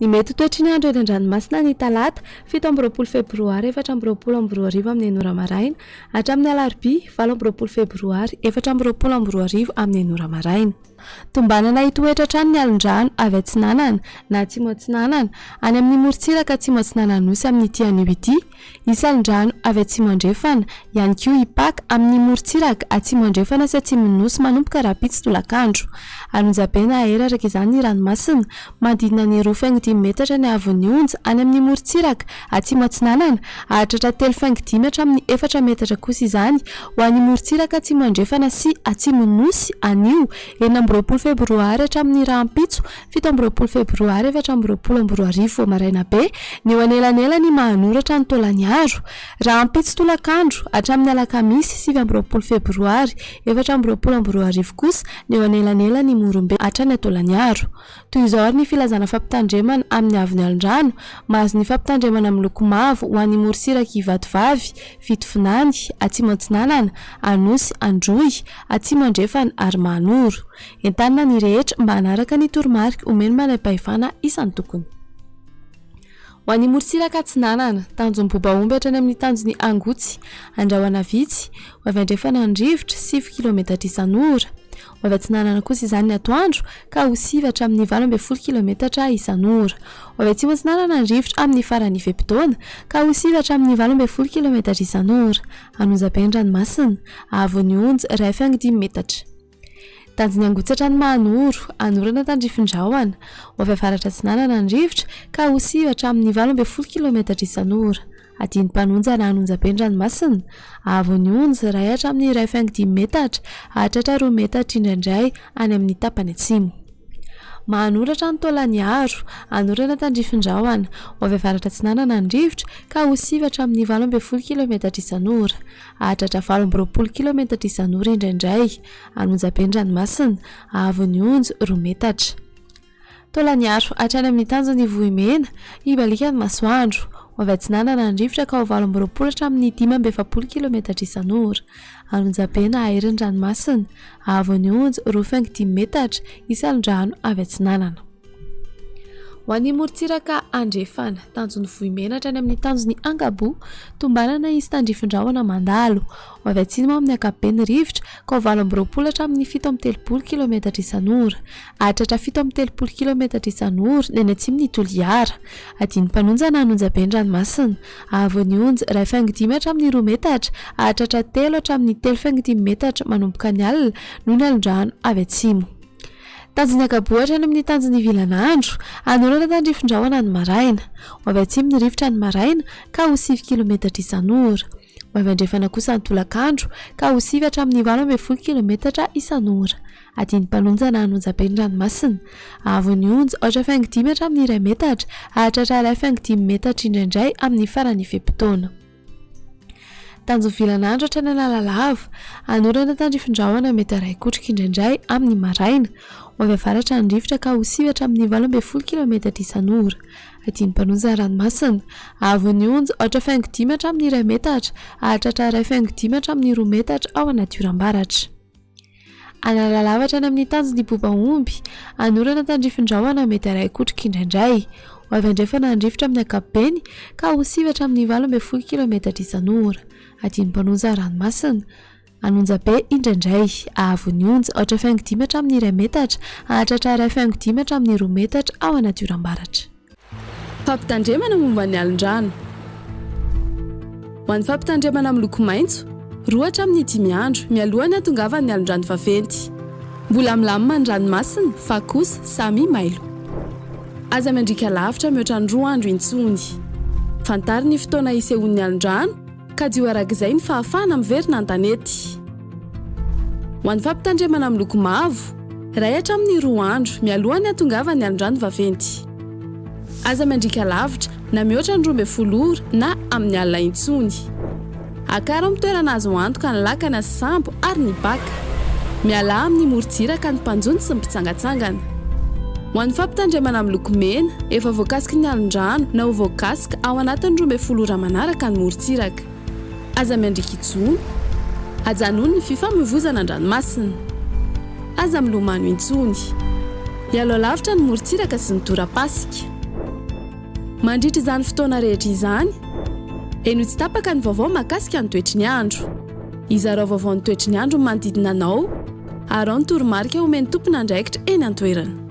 Ny mety toetry ny andro eny an-dranomasina ny talata 7 febroary 2024 amin'ny enora maraina hatramin'ny alarobia 9 febroary 2024 amin'ny enora maraina. Tombanana hitoetra trano ny alin-drano avy Atsinanana na Atsimo Atsinanana any amin'ny morontsiraka Atsimo Atsinanana nosy amin'ny ity anio ity. Isy alin-drano avy Atsimo Andrefana ihany koa hipaka amin'ny morontsiraka Atsimo Andrefana sy Atsimo nosy manomboka rapitsy tolakandro. Anonjabena ahera araka izany ny ranomasina manodidina ny 2.5 metatra ny havon'ny onja any amin'ny morontsiraka Atsimo Atsinanana hahatratra 3.5 hatramin'ny 4 metatra kosa izany ho an'ny morontsiraka Atsimo Andrefana sy Atsimo nosy anio 9 febroary hatramin'ny rahampitso 17 febroary 2024 vao maraina be ny eo anelanelany mahanoratra ny taolaniaro. Rahampitso tolakandro hatramin'ny alakamisy 17 febroary 2024 kosa ny eo anelanelany morombe hatrany taolaniaro. Toy izao ary ny filazana fampitandremana amin'ny avy ny alin-drano mahazo ny fampitandremana miloko mavo ho an'ny morontsiraka Ivatovavy, Fitovinany, Atsimo Atsinanana, Anosy, Androy, Atsimo Andrefana ary Mahanoro. Entanina ny rehetra mba hanaraka ny toromarika omeny manam-pahefana isan'ny tokony. Ho an'ny morontsiraka Atsinanana, Tanjombobaomby hatrany amin'ny tanjony Angotsy, Andrahoana Vitsy, ho avy Andrefana Andrivotra 7 km isan'ora. Ho avy Atsinanana kosa izany ny atoandro ka ho 7 hatramin'ny 12 km isan'ora. Ho avy Atsimo Atsinanana Andrivotra amin'ny farany Ivebidaona ka ho 7 hatramin'ny 12 km isan'ora. Anonjabeny-dranomasina Havon'ny onja 1.5 metatra. Tanjony Angotsy hatrany Mahanoro, anorana tandrifindrahona. Ho avy avaratra Atsinanana Andrivotra ka ho 7 hatramin'ny 12 km isan'ora. Adiny mpanonja na anonjabeny-dranomasina Havon'ny onja 1 hatramin'ny 1.5 metatra hahatratra 2 metatra indraindray any amin'ny tapany atsimo. Mahanoratra ny taolaniaro, anorana tandrifindrahona. Ho avy avaratra Atsinanana Andrivotra ka ho 7 hatramin'ny 12 km isan'ora hahatratra 20 km isan'ora indraindray. Anonjabeny-dranomasina Havon'ny onja 2 metatra. Taolaniaro hatrany amin'ny tanjony Vohimena, Ibalika ny masoandro. Ho avy Atsinanana Andrivotra ka ho 20 hatramin'ny 17 km isan'ora. Anonjabena aherin-dranomasina Havon'ny onja 2.5 metatra isy alin-drano avy Atsinanana. Ho an'ny morontsiraka Andrefana, tanjony Vohimena hatrany amin'ny tanjony Angabo, tombanana isy tandrifindrahona mandalo. Ho avy Atsimo amin'ny ankapobeny rivotra ka ho 20 hatramin'ny 17 km isan'ora hahatratra 17 km isan'ora ny Atsimo ny Toliara. Adiny mpanonja na anonjabeny-dranomasina Havon'ny onja 1.5 hatramin'ny 2 metatra hahatratra 3 hatramin'ny 3.5 metatra manomboka ny alina noho ny alin-drano avy Atsimo. Tanjony Angabo hatrany amin'ny tanjony Vilanandro, anorana tandrifindrahona ny maraina. Ho avy Atsimo ny rivotra ny maraina ka ho 7 km isan'ora. Ho avy Andrefana kosa ny tolakandro ka ho 7 hatramin'ny 12 km isan'ora. Adiny mpanonja na anonjabeny-dranomasina Havon'ny onja 8.5 hatramin'ny 2 metatra hahatratra 2.5 metatra indraindray amin'ny farany Ivebidaona. Tanjony Vilanandro hatrany Analalava, anorana tandrifindrahona mety 1 kotrika indraindray amin'ny maraina. Ho avy avaratra Andrivotra ka ho 7 hatramin'ny 12 km isan'ora. Adiny mpanonja ranomasina Havon'ny onja 8.5 hatramin'ny 2 metatra hahatratra 2.5 hatramin'ny 2 metatra ao anaty-oram-baratra. Analalava hatrany amin'ny tanjony Bobaomby, anorana tandrifindrahona mety 1 kotrika indraindray. Ho avy Andrefana Andrivotra amin'ny ankapobeny ka ho 7 hatramin'ny 12 km isan'ora. Adiny mpanonja ranomasina Anonjabe indraindray Havon'ny onja 8.5 hatramin'ny 2 metatra hahatratra 2.5 hatramin'ny 2 metatra ao anaty-oram-baratra. Fampitandremana momba ny alin-drano. Ho an'ny fampitandremana miloko maitso 2 hatramin'ny 5 andro mialohan'ny hatongavan'ny alin-drano vaventy. Mbola milamina ny ranomasina fa kosa samy mailo. Aza mandrika lavitra mihoatra ny 2 andro intsony. Fantary ny fotoana isehoan'ny alin-drano ka dio arak'izay ny fahafahana miverina an-tanety. Ho an'ny fampitandremana miloko mavo 1 hatramin'ny 2 andro mialohan'ny hatongavan'ny alin-drano vaventy. Aza mandrika lavitra na mihoatra ny 12 ora na amin'ny alina intsony. Akara amin'ny toerana azo antoka ny lakana sy sambo ary ny baka. Miala amin'ny morontsiraka ny mpanjony sy ny mpitsangatsangana. Ho an'ny fampitandremana miloko mena efa voakasika ny alin-drano na ho voakasika ao anatin'ny 12 ora manaraka ny morontsiraka. Aza mandrika intsony. Ajanony ny fifamoivoizana an-dranomasina. Aza milomano intsony. Mialo lavitra ny morontsiraka sy ny tora-pasika. mandritra izany fotoana rehetra izany eno tsy tapaka ny vaovao mahakasika ny toetry ny andro izarao vaovao ny toetry ny andro manodidina anao ary ao ny toromarika omeny tompona andraikitra eny an-toerana